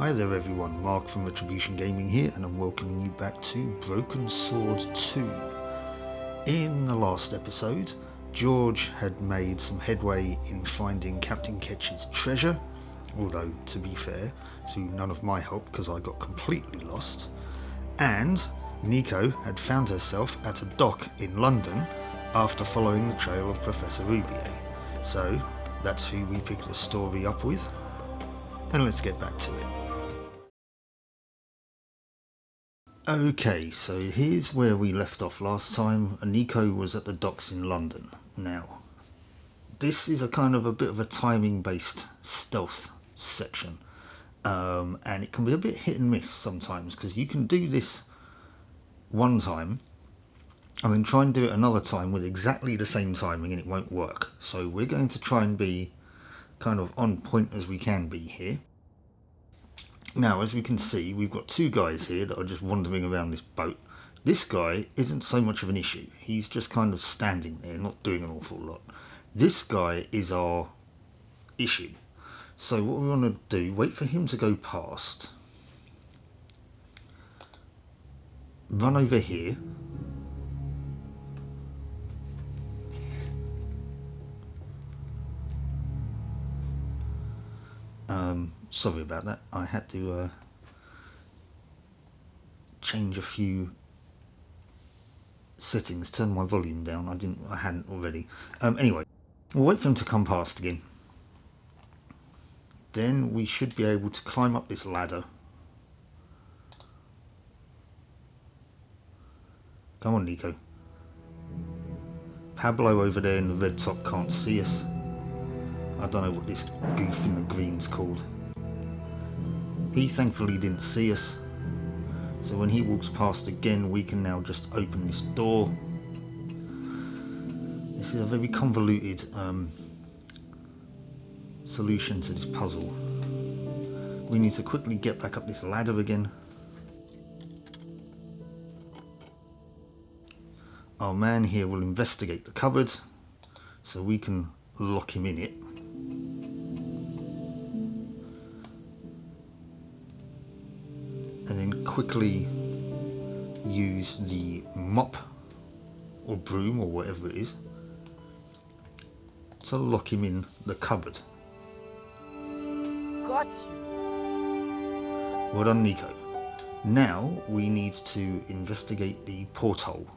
Hi there everyone, Mark from Retribution Gaming here, and I'm welcoming you back to Broken Sword 2. In the last episode, George had made some headway in finding Captain Ketch's treasure, although to be fair, through none of my help because I got completely lost, and Nico had found herself at a dock in London after following the trail of Professor Rubier. So that's who we picked the story up with, and let's get back to it. Okay, so here's where we left off last time. Nico was at the docks in London. Now, this is a kind of a bit of a timing based stealth section, and it can be a bit hit and miss sometimes, because you can do this one time and then try and do it another time with exactly the same timing and it won't work. So we're going to try and be kind of on point as we can be here. Now, as we can see, we've got two guys here that are just wandering around this boat. This guy isn't so much of an issue. He's just kind of standing there, not doing an awful lot. This guy is our issue. So what we want to do, wait for him to go past. Run over here. Sorry about that. I had to change a few settings, turn my volume down. I hadn't already. Anyway, we'll wait for him to come past again. Then we should be able to climb up this ladder. Come on, Nico. Pablo over there in the red top can't see us. I don't know what this goof in the green's called. He thankfully didn't see us. So when he walks past again, we can now just open this door. This is a very convoluted solution to this puzzle. We need to quickly get back up this ladder again. Our man here will investigate the cupboard so we can lock him in it. And then quickly use the mop or broom or whatever it is to lock him in the cupboard. Got you. Well done, Nico. Now we need to investigate the porthole.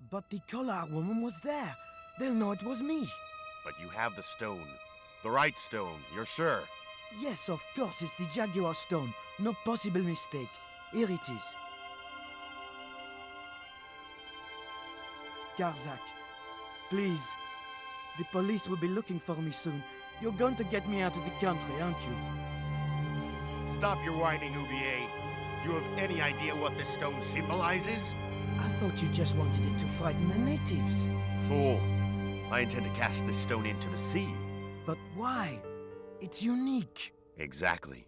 But the collar woman was there. They'll know it was me. But you have the stone. The right stone, you're sure? Yes, of course, it's the Jaguar stone. No possible mistake. Here it is. Karzak, please. The police will be looking for me soon. You're going to get me out of the country, aren't you? Stop your whining, Ubier. Do you have any idea what this stone symbolizes? I thought you just wanted it to frighten the natives. Fool. I intend to cast this stone into the sea. But why? It's unique. Exactly.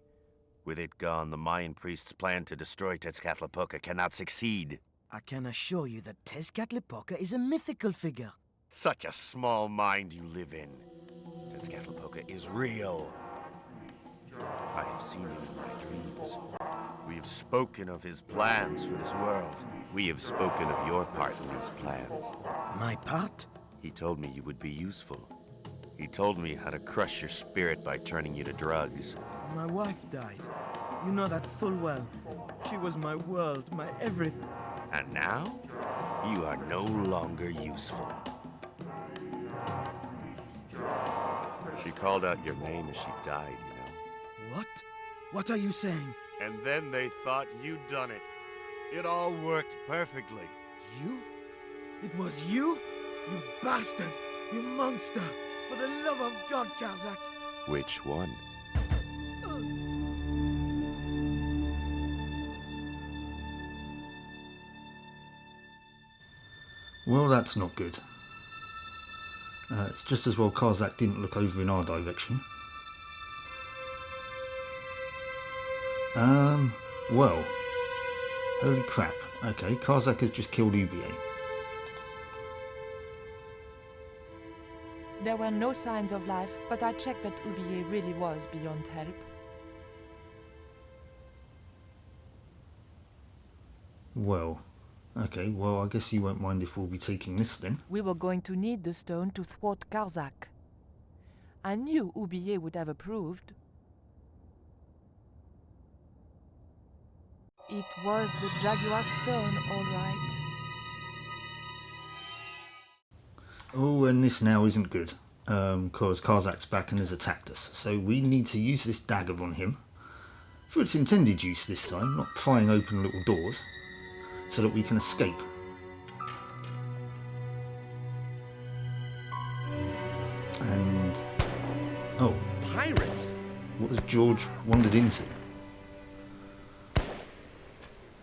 With it gone, the Mayan priest's plan to destroy Tezcatlipoca cannot succeed. I can assure you that Tezcatlipoca is a mythical figure. Such a small mind you live in. Tezcatlipoca is real. I have seen him in my dreams. We have spoken of his plans for this world. We have spoken of your part in these plans. My part? He told me you would be useful. He told me how to crush your spirit by turning you to drugs. My wife died. You know that full well. She was my world, my everything. And now, you are no longer useful. She called out your name as she died, you know. What? What are you saying? And then they thought you'd done it. It all worked perfectly. You? It was you? You bastard! You monster! For the love of God, Karzak! Which one? Well, that's not good. It's just as well Karzak didn't look over in our direction. Well, holy crap. Okay, Karzak has just killed Ubier. There were no signs of life, but I checked that Oublier really was beyond help. Well, okay, well, I guess you won't mind if we'll be taking this then. We were going to need the stone to thwart Karzak. I knew Oublier would have approved. It was the Jaguar stone, all right. Oh, and this now isn't good, because Karzak's back and has attacked us. So we need to use this dagger on him for its intended use this time, not prying open little doors, so that we can escape. And... oh, Pirates? what has George wandered into?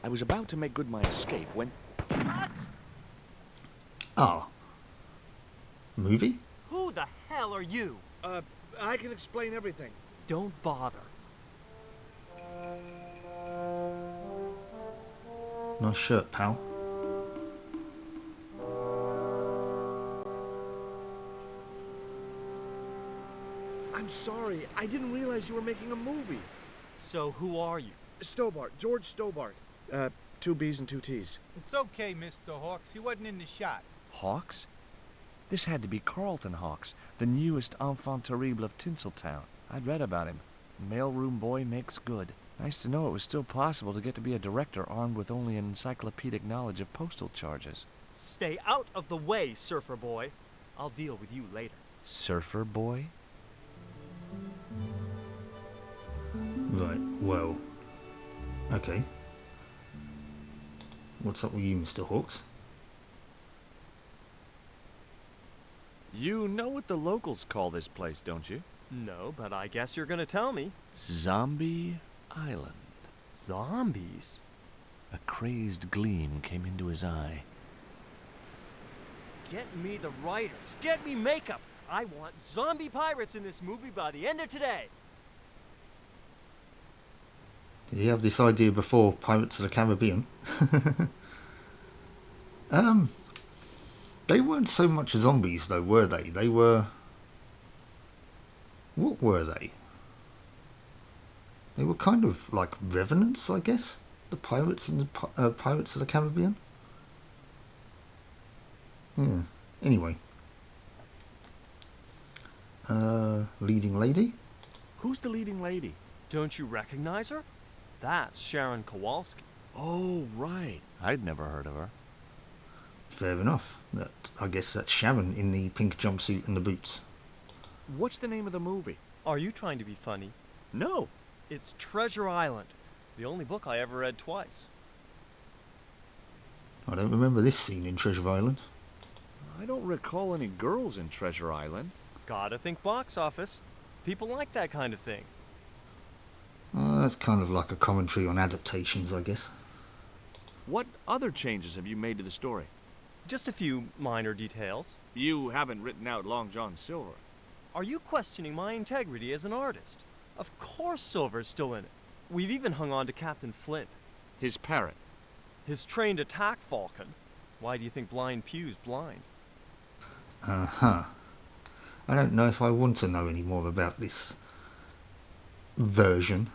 I was about to make good my escape when... What? Ah. Movie? Who the hell are you? I can explain everything. Don't bother. Nice shirt, pal. I'm sorry, I didn't realize you were making a movie. So who are you? Stobart, George Stobart. 2 B's and 2 T's. It's okay, Mr. Hawks. He wasn't in the shot. Hawks? This had to be Carlton Hawks, the newest enfant terrible of Tinseltown. I'd read about him. Mailroom boy makes good. Nice to know it was still possible to get to be a director armed with only an encyclopedic knowledge of postal charges. Stay out of the way, surfer boy. I'll deal with you later. Surfer boy? Right, well... okay. What's up with you, Mr. Hawks? You know what the locals call this place, don't you? No, but I guess you're gonna tell me. Zombie Island. Zombies? A crazed gleam came into his eye. Get me the writers. Get me makeup. I want zombie pirates in this movie by the end of today. Did he have this idea before Pirates of the Caribbean? They weren't so much zombies though, were they? They were... what were they? They were kind of like revenants, I guess? The pirates in the Pirates of the Caribbean? Yeah, anyway. Leading lady? Who's the leading lady? Don't you recognize her? That's Sharon Kowalski. Oh, right. I'd never heard of her. Fair enough. I guess that's Sharon in the pink jumpsuit and the boots. What's the name of the movie? Are you trying to be funny? No. It's Treasure Island, the only book I ever read twice. I don't remember this scene in Treasure Island. I don't recall any girls in Treasure Island. Gotta think box office. People like that kind of thing. That's kind of like a commentary on adaptations, I guess. What other changes have you made to the story? Just a few minor details. You haven't written out Long John Silver. Are you questioning my integrity as an artist? Of course Silver's still in it. We've even hung on to Captain Flint. His parrot. His trained attack falcon. Why do you think Blind Pew's blind? Uh-huh. I don't know if I want to know any more about this version.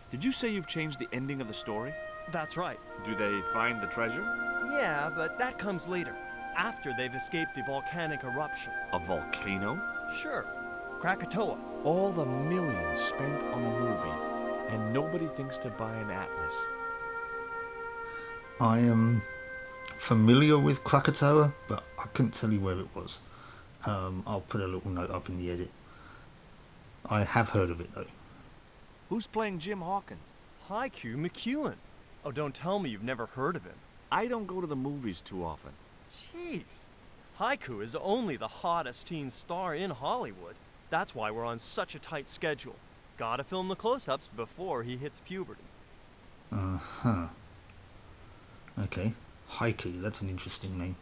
Did you say you've changed the ending of the story? That's right. Do they find the treasure? Yeah, but that comes later, after they've escaped the volcanic eruption. A volcano? Sure. Krakatoa. All the millions spent on a movie, and nobody thinks to buy an atlas. I am familiar with Krakatoa, but I couldn't tell you where it was. I'll put a little note up in the edit. I have heard of it though. Who's playing Jim Hawkins? Haiku McEwen. Oh, don't tell me you've never heard of him. I don't go to the movies too often. Jeez. Haiku is only the hottest teen star in Hollywood. That's why we're on such a tight schedule. Gotta film the close-ups before he hits puberty. Uh-huh. Okay. Haiku, that's an interesting name.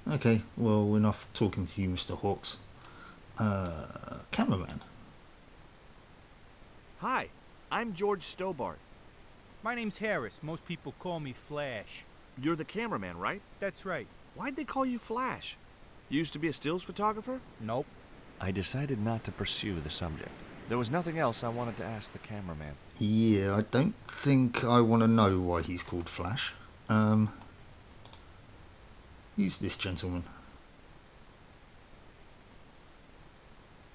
Okay, well, we're not talking to you, Mr. Hawks. Cameraman. Hi, I'm George Stobart. My name's Harris. Most people call me Flash. You're the cameraman, right? That's right. Why'd they call you Flash? You used to be a stills photographer? Nope. I decided not to pursue the subject. There was nothing else I wanted to ask the cameraman. Yeah, I don't think I want to know why he's called Flash. Who's this gentleman?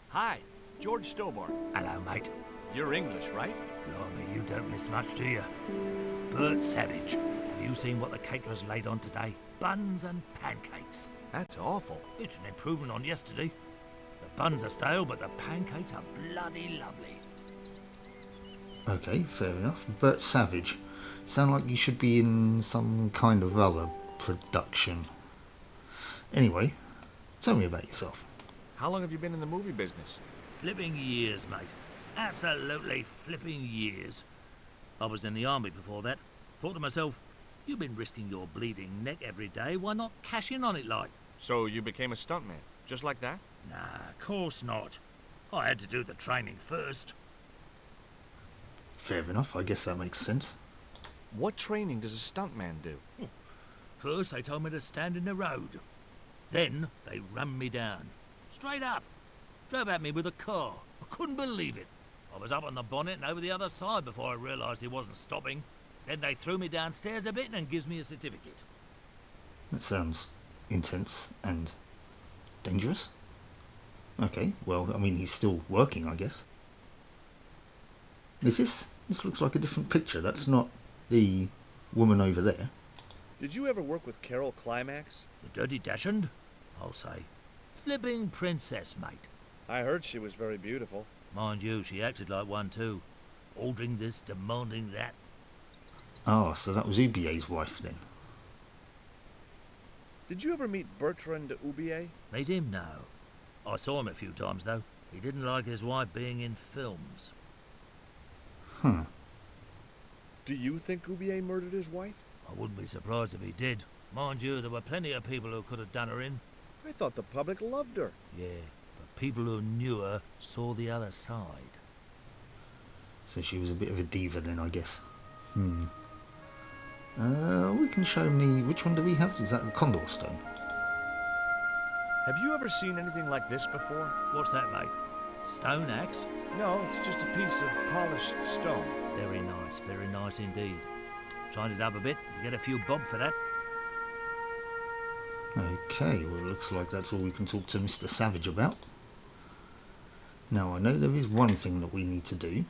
Hi, George Stobart. Hello, mate. You're English, right? Blimey, you don't miss much, do you? Bert Savage. Have you seen what the caterers laid on today? Buns and pancakes. That's awful. It's an improvement on yesterday. The buns are stale, but the pancakes are bloody lovely. Okay, fair enough. Bert Savage. Sound like you should be in some kind of other production. Anyway, tell me about yourself. How long have you been in the movie business? Flipping years, mate. Absolutely flipping years. I was in the army before that. Thought to myself, you've been risking your bleeding neck every day, why not cash in on it like? So you became a stuntman, just like that? Nah, of course not. I had to do the training first. Fair enough, I guess that makes sense. What training does a stuntman do? First they told me to stand in the road. Then they rammed me down. Straight up. Drove at me with a car. I couldn't believe it. I was up on the bonnet and over the other side before I realised he wasn't stopping. Then they threw me downstairs a bit and gives me a certificate. That sounds intense and dangerous. Okay, well, I mean, he's still working, I guess. This looks like a different picture. That's not the woman over there. Did you ever work with Carol Climax? The Dirty Dachshund? I'll say. Flipping princess, mate. I heard she was very beautiful. Mind you, she acted like one too. Ordering this, demanding that. Ah, so that was Ubier's wife then. Did you ever meet Bertrand Oubier? Meet him? No. I saw him a few times though. He didn't like his wife being in films. Huh. Do you think Oubier murdered his wife? I wouldn't be surprised if he did. Mind you, there were plenty of people who could have done her in. I thought the public loved her. Yeah, but people who knew her saw the other side. So she was a bit of a diva then, I guess. We can show me... Which one do we have? Is that the Condor Stone? Have you ever seen anything like this before? What's that, mate? Stone axe? No, it's just a piece of polished stone. Very nice indeed. Shine it up a bit, you get a few bob for that. Okay, well, it looks like that's all we can talk to Mr. Savage about. Now, I know there is one thing that we need to do,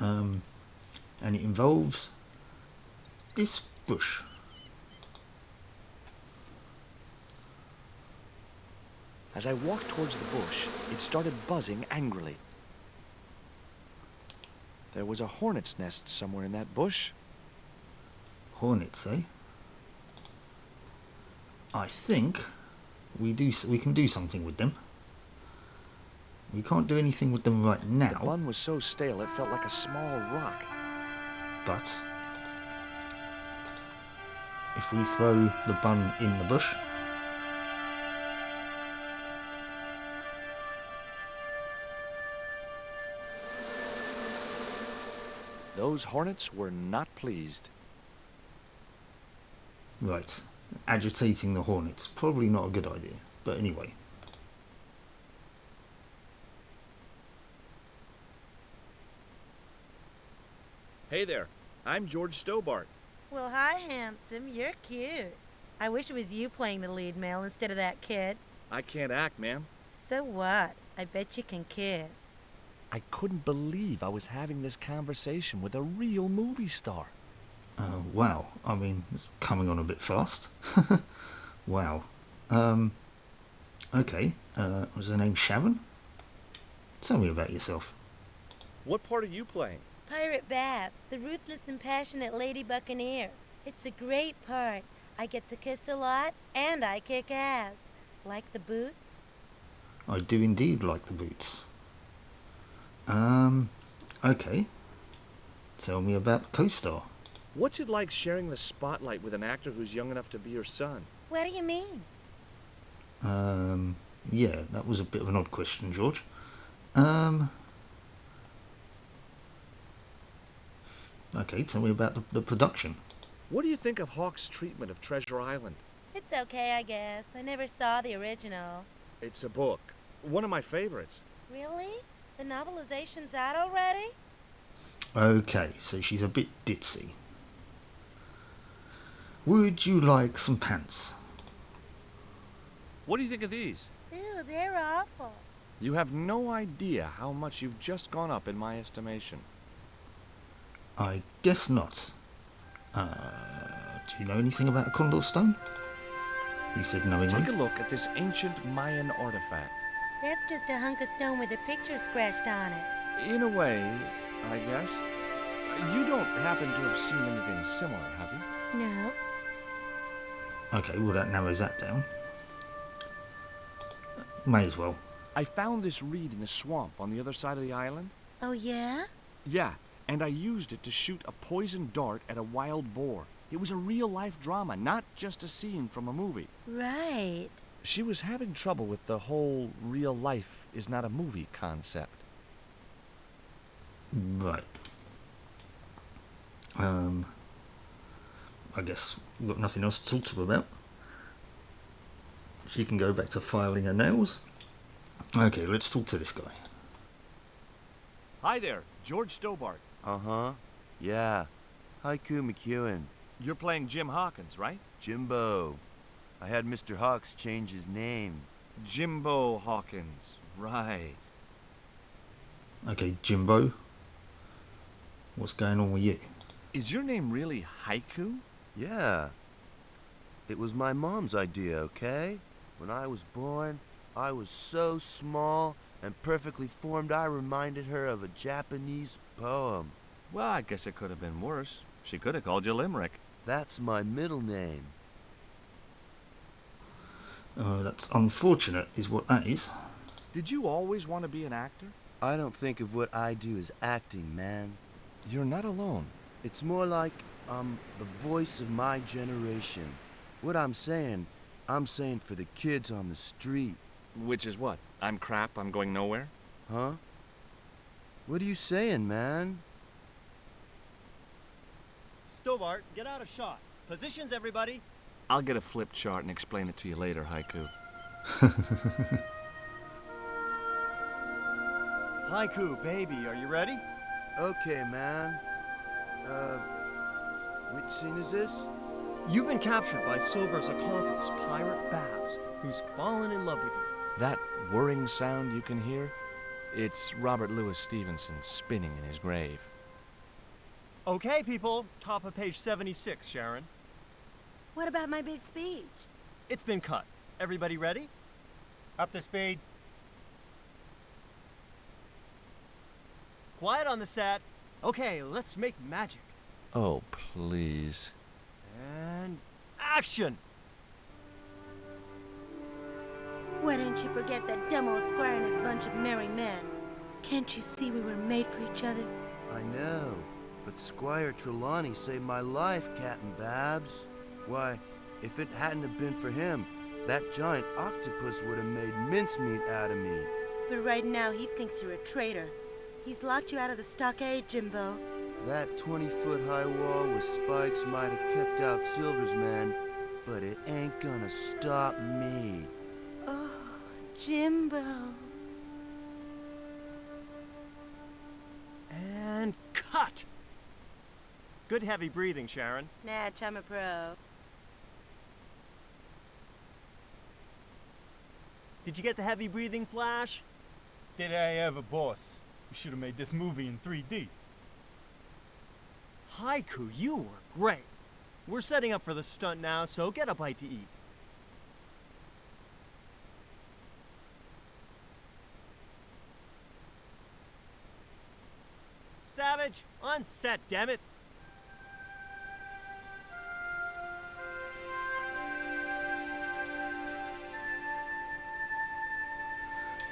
and it involves this bush. As I walked towards the bush, it started buzzing angrily. There was a hornet's nest somewhere in that bush. Hornets, eh? I think we can do something with them. We can't do anything with them right The now, bun was so stale it felt like a small rock. but if we throw the bun in the bush, Those hornets were not pleased. right, agitating the hornets, probably not a good idea, but anyway. Hey there, I'm George Stobart. Well, hi, handsome. You're cute. I wish it was you playing the lead male instead of that kid. I can't act, ma'am. So what? I bet you can kiss. I couldn't believe I was having this conversation with a real movie star. Wow, I mean, it's coming on a bit fast. Wow. Okay, was her name Sharon? Tell me about yourself. What part are you playing? Pirate Babs, the ruthless and passionate lady buccaneer. It's a great part. I get to kiss a lot, and I kick ass. Like the boots? I do indeed like the boots. Okay. Tell me about the co-star. What's it like sharing the spotlight with an actor who's young enough to be your son? What do you mean? Yeah, that was a bit of an odd question, George. Okay, tell me about the production. What do you think of Hawk's treatment of Treasure Island? It's okay, I guess. I never saw the original. It's a book. One of my favorites. Really? The novelization's out already? Okay, so she's a bit ditzy. Would you like some pants? What do you think of these? Ew, they're awful. You have no idea how much you've just gone up in my estimation. I guess not. Do you know anything about a condor stone? He said knowingly. Take a look at this ancient Mayan artifact. That's just a hunk of stone with a picture scratched on it. In a way, I guess. You don't happen to have seen anything similar, have you? No. Okay, well that narrows that down. May as well. I found this reed in a swamp on the other side of the island. Oh, yeah? Yeah, and I used it to shoot a poisoned dart at a wild boar. It was a real-life drama, not just a scene from a movie. Right. She was having trouble with the whole real life is not a movie concept. Right. I guess we've got nothing else to talk to her about. She can go back to filing her nails. Okay, let's talk to this guy. Hi there, George Stobart. Uh-huh. Yeah. Haiku McEwen. You're playing Jim Hawkins, right? Jimbo. I had Mr. Hawks change his name. Jimbo Hawkins, right. Okay, Jimbo. What's going on with you? Is your name really Haiku? Yeah. It was my mom's idea, okay? When I was born, I was so small and perfectly formed I reminded her of a Japanese poem. Well, I guess it could have been worse. She could have called you Limerick. That's my middle name. That's unfortunate, is what that is. Did you always want to be an actor? I don't think of what I do as acting, man. You're not alone. It's more like I'm the voice of my generation. What I'm saying for the kids on the street. Which is what? I'm crap, I'm going nowhere? Huh? What are you saying, man? Stobart, get out of shot. Positions, everybody. I'll get a flip chart and explain it to you later, Haiku. Haiku, baby, are you ready? Okay, man. Which scene is this? You've been captured by Silver's accomplice, Pirate Babs, who's fallen in love with you. That whirring sound you can hear? It's Robert Louis Stevenson spinning in his grave. Okay, people, top of page 76, Sharon. What about my big speech? It's been cut. Everybody ready? Up to speed. Quiet on the set. Okay, let's make magic. Oh, please. And action! Why don't you forget that dumb old squire and his bunch of merry men? Can't you see we were made for each other? I know, but Squire Trelawney saved my life, Captain Babs. Why, if it hadn't have been for him, that giant octopus would have made mincemeat out of me. But right now he thinks you're a traitor. He's locked you out of the stockade, Jimbo. That 20-foot high wall with spikes might have kept out Silver's men, but it ain't gonna stop me. Oh, Jimbo. And cut! Good heavy breathing, Sharon. Natch, I'm a pro. Did you get the heavy breathing, Flash? Did I ever, boss? We should have made this movie in 3D. Haiku, you were great. We're setting up for the stunt now, so get a bite to eat. Savage, on set, damn it.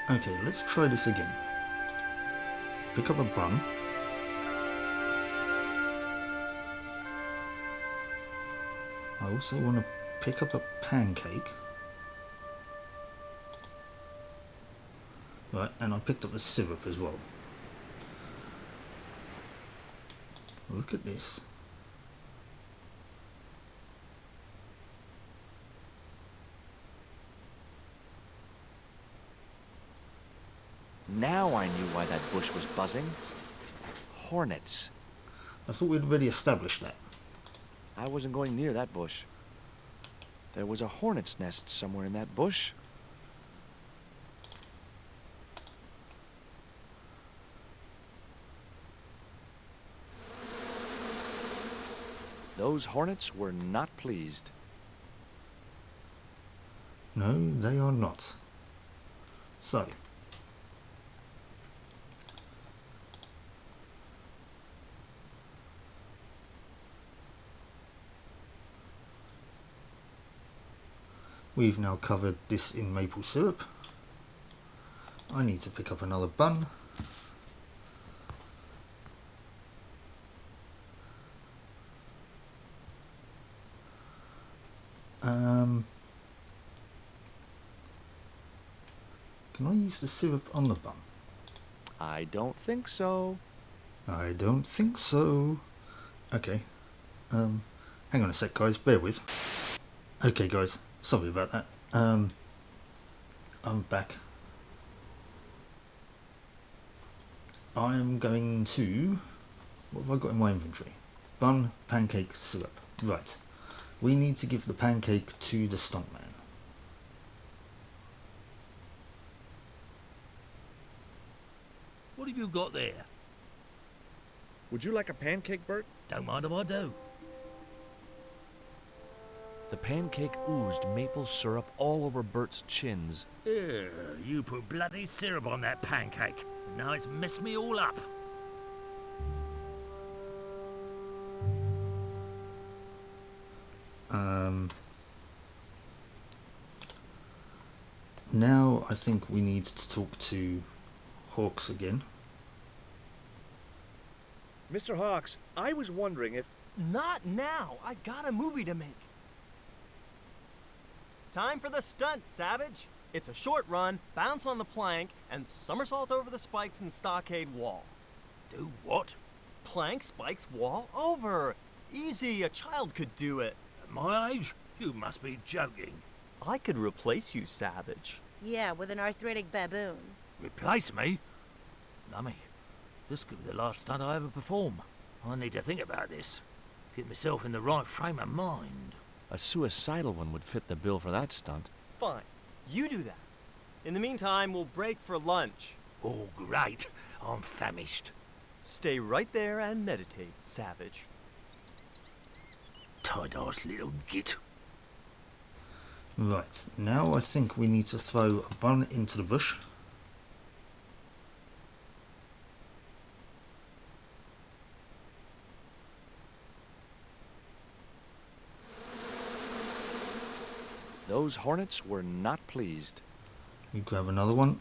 Okay, let's try this again. Pick up a bun. I also want to pick up a pancake. Right, and I picked up the syrup as well. Look at this. Now I knew why that bush was buzzing. Hornets. I thought we'd already established that. I wasn't going near that bush. There was a hornet's nest somewhere in that bush. Those hornets were not pleased. No, they are not. So, we've now covered this in maple syrup. I need to pick up another bun. Can I use the syrup on the bun? I don't think so. I don't think so. Okay. Hang on a sec, guys. Bear with. Okay, guys. Sorry about that. I'm back. I'm going to... What have I got in my inventory? Bun, pancake, syrup. Right. We need to give the pancake to the stuntman. What have you got there? Would you like a pancake, Bert? Don't mind if I do. The pancake oozed maple syrup all over Bert's chins. Ugh, you put bloody syrup on that pancake. Now it's messed me all up. Now I think we need to talk to Hawks again. Mr. Hawks, I was wondering if... Not now. I got a movie to make. Time for the stunt, Savage. It's a short run, bounce on the plank, and somersault over the spikes and stockade wall. Do what? Plank, spikes, wall, over. Easy, a child could do it. At my age? You must be joking. I could replace you, Savage. Yeah, with an arthritic baboon. Replace me? Lummy, this could be the last stunt I ever perform. I need to think about this. Get myself in the right frame of mind. A suicidal one would fit the bill for that stunt. Fine, you do that. In the meantime, we'll break for lunch. Oh, great. I'm famished. Stay right there and meditate, Savage. Tight-ass little git. Right, now I think we need to throw a bun into the bush. Those hornets were not pleased. You grab another one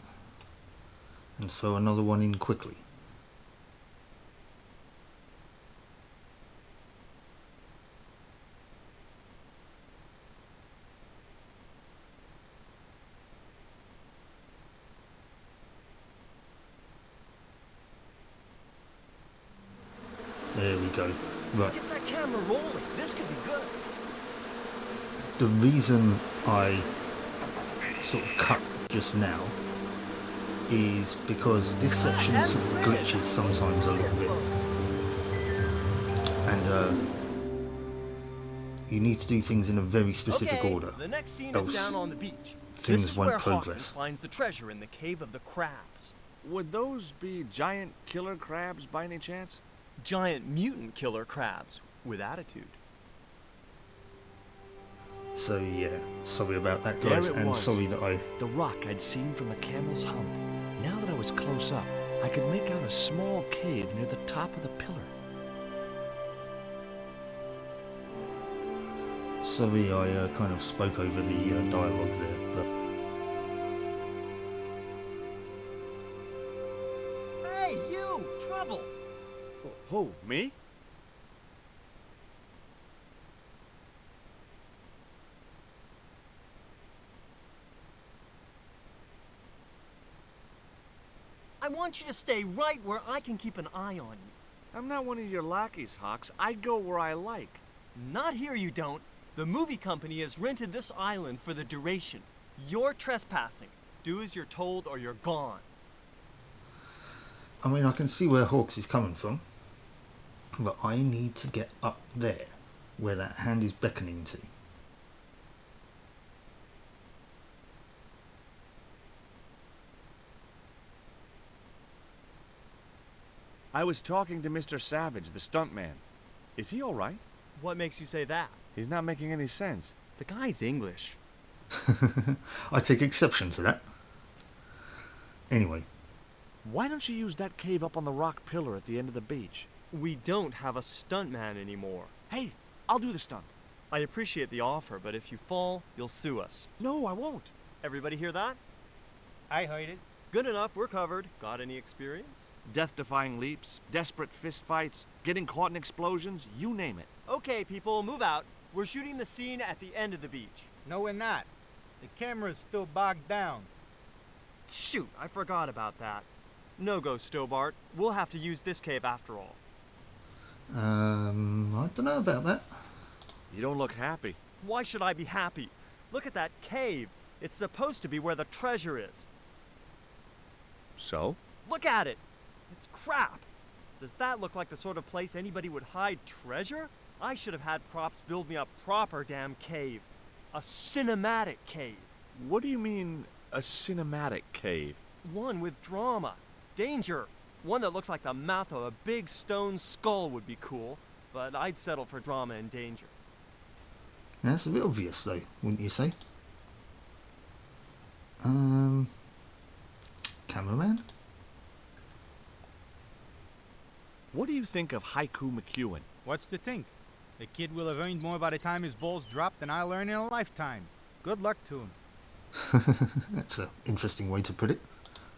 and throw another one in quickly. There we go. Right. Get that camera rolling. This could be good. The reason I sort of cut just now is because this section sort of glitches sometimes a little bit, and you need to do things in a very specific order. The next scene else is down on the beach. things This is won't where progress. Hawkins finds the treasure in the cave of the crabs. Would those be giant killer crabs by any chance? Giant mutant killer crabs with attitude. So yeah, sorry about that, There guys, it and was. sorry that I... The rock I'd seen from the camel's hump. Now that I was close up, I could make out a small cave near the top of the pillar. Sorry I kind of spoke over the dialogue there, but... Hey, you! Trouble! Who, me? I want you to stay right where I can keep an eye on you. I'm not one of your lackeys, Hawks. I go where I like. Not here, you don't. The movie company has rented this island for the duration. You're trespassing. Do as you're told or you're gone. I mean, I can see where Hawks is coming from, but I need to get up there, where that hand is beckoning to. I was talking to Mr. Savage, the stuntman. Is he all right? What makes you say that? He's not making any sense. The guy's English. I take exception to that. Anyway. Why don't you use that cave up on the rock pillar at the end of the beach? We don't have a stuntman anymore. Hey, I'll do the stunt. I appreciate the offer, but if you fall, you'll sue us. No, I won't. Everybody hear that? I heard it. Good enough, we're covered. Got any experience? Death-defying leaps, desperate fistfights, getting caught in explosions, you name it. Okay, people, move out. We're shooting the scene at the end of the beach. No, we're not. The camera's still bogged down. Shoot, I forgot about that. No go, Stobart. We'll have to use this cave after all. I don't know about that. You don't look happy. Why should I be happy? Look at that cave. It's supposed to be where the treasure is. So? Look at it. It's crap. Does that look like the sort of place anybody would hide treasure? I should have had props build me a proper damn cave. A cinematic cave. What do you mean, a cinematic cave? One with drama. Danger. One that looks like the mouth of a big stone skull would be cool, but I'd settle for drama and danger. That's a bit obvious though, wouldn't you say? Cameraman? What do you think of Haiku McEwen? What's to think? The kid will have earned more by the time his balls drop than I'll earn in a lifetime. Good luck to him. That's an interesting way to put it.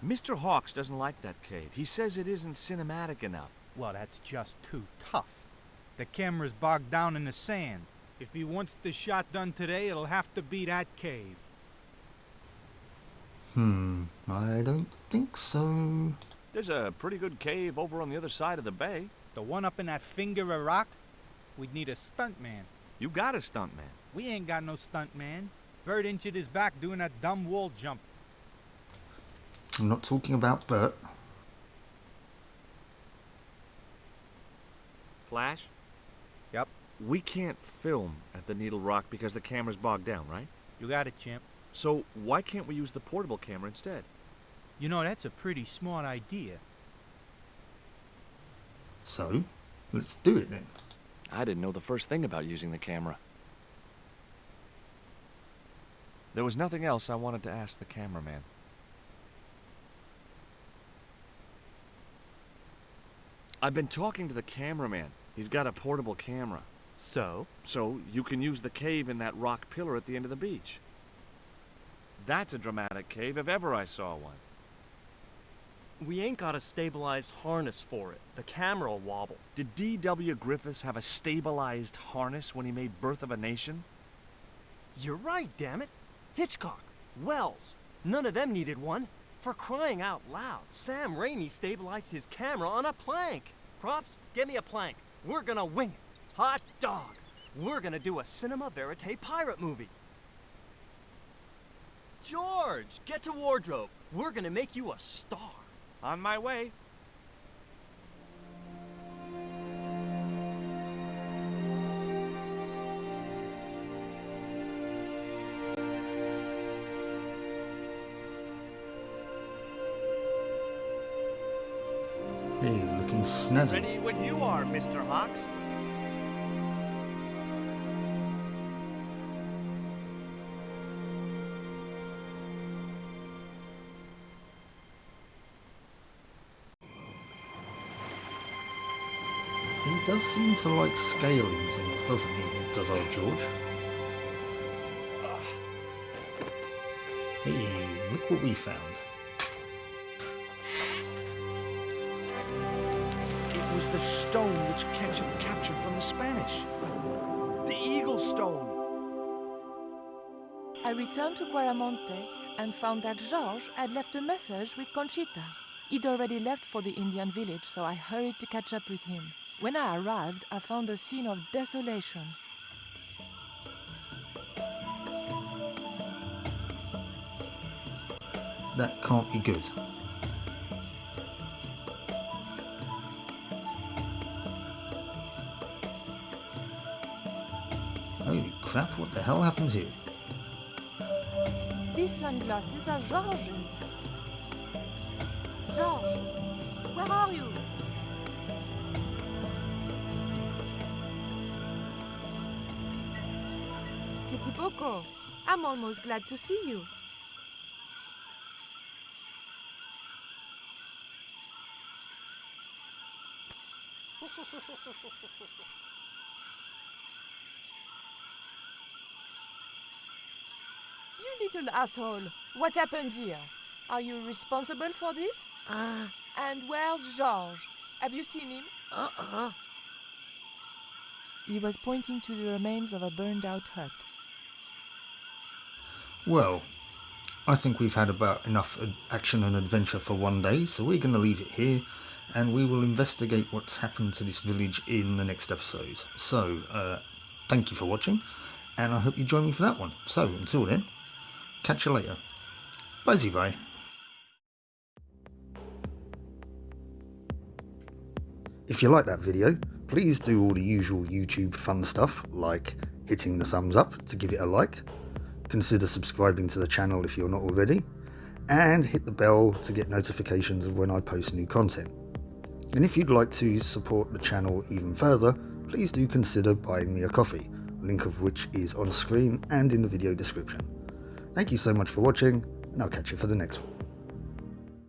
Mr. Hawks doesn't like that cave. He says it isn't cinematic enough. Well, that's just too tough. The camera's bogged down in the sand. If he wants the shot done today, it'll have to be that cave. I don't think so. There's a pretty good cave over on the other side of the bay. The one up in that finger of rock? We'd need a stuntman. You got a stuntman. We ain't got no stuntman. Bert injured his back doing that dumb wall jump. I'm not talking about Bert. Flash? Yep. We can't film at the Needle Rock because the camera's bogged down, right? You got it, champ. So why can't we use the portable camera instead? You know, that's a pretty smart idea. So, let's do it then. I didn't know the first thing about using the camera. There was nothing else I wanted to ask the cameraman. I've been talking to the cameraman. He's got a portable camera. So? So you can use the cave in that rock pillar at the end of the beach. That's a dramatic cave if ever I saw one. We ain't got a stabilized harness for it. The camera'll wobble. Did D.W. Griffiths have a stabilized harness when he made Birth of a Nation? You're right, damn it. Hitchcock, Wells, none of them needed one. For crying out loud, Sam Raimi stabilized his camera on a plank. Props, get me a plank. We're gonna wing it. Hot dog. We're gonna do a cinema verite pirate movie. George, get to wardrobe. We're gonna make you a star. On my way. Hey, looking snazzy. Ready when you are, Mr. Hawks. He does seem to like scaling things, doesn't he? Does old George? Hey, look what we found. It was the stone which Ketchum captured from the Spanish. The Eagle Stone. I returned to Guaramonte and found that Georges had left a message with Conchita. He'd already left for the Indian village, so I hurried to catch up with him. When I arrived, I found a scene of desolation. That can't be good. crap, what the hell happened here? These sunglasses are Georges. Georges, where are you? Titi Poco, I'm almost glad to see you. You little asshole. What happened here? Are you responsible for this? And where's Georges? Have you seen him? He was pointing to the remains of a burned-out hut. Well, I think we've had about enough action and adventure for one day, so we're going to leave it here, and we will investigate what's happened to this village in the next episode. So, thank you for watching, and I hope you join me for that one. So, until then, catch you later. Bye-bye. If you like that video, please do all the usual YouTube fun stuff, like hitting the thumbs up to give it a like, consider subscribing to the channel if you're not already, and hit the bell to get notifications of when I post new content. And if you'd like to support the channel even further, please do consider buying me a coffee, link of which is on screen and in the video description. Thank you so much for watching, and I'll catch you for the next one.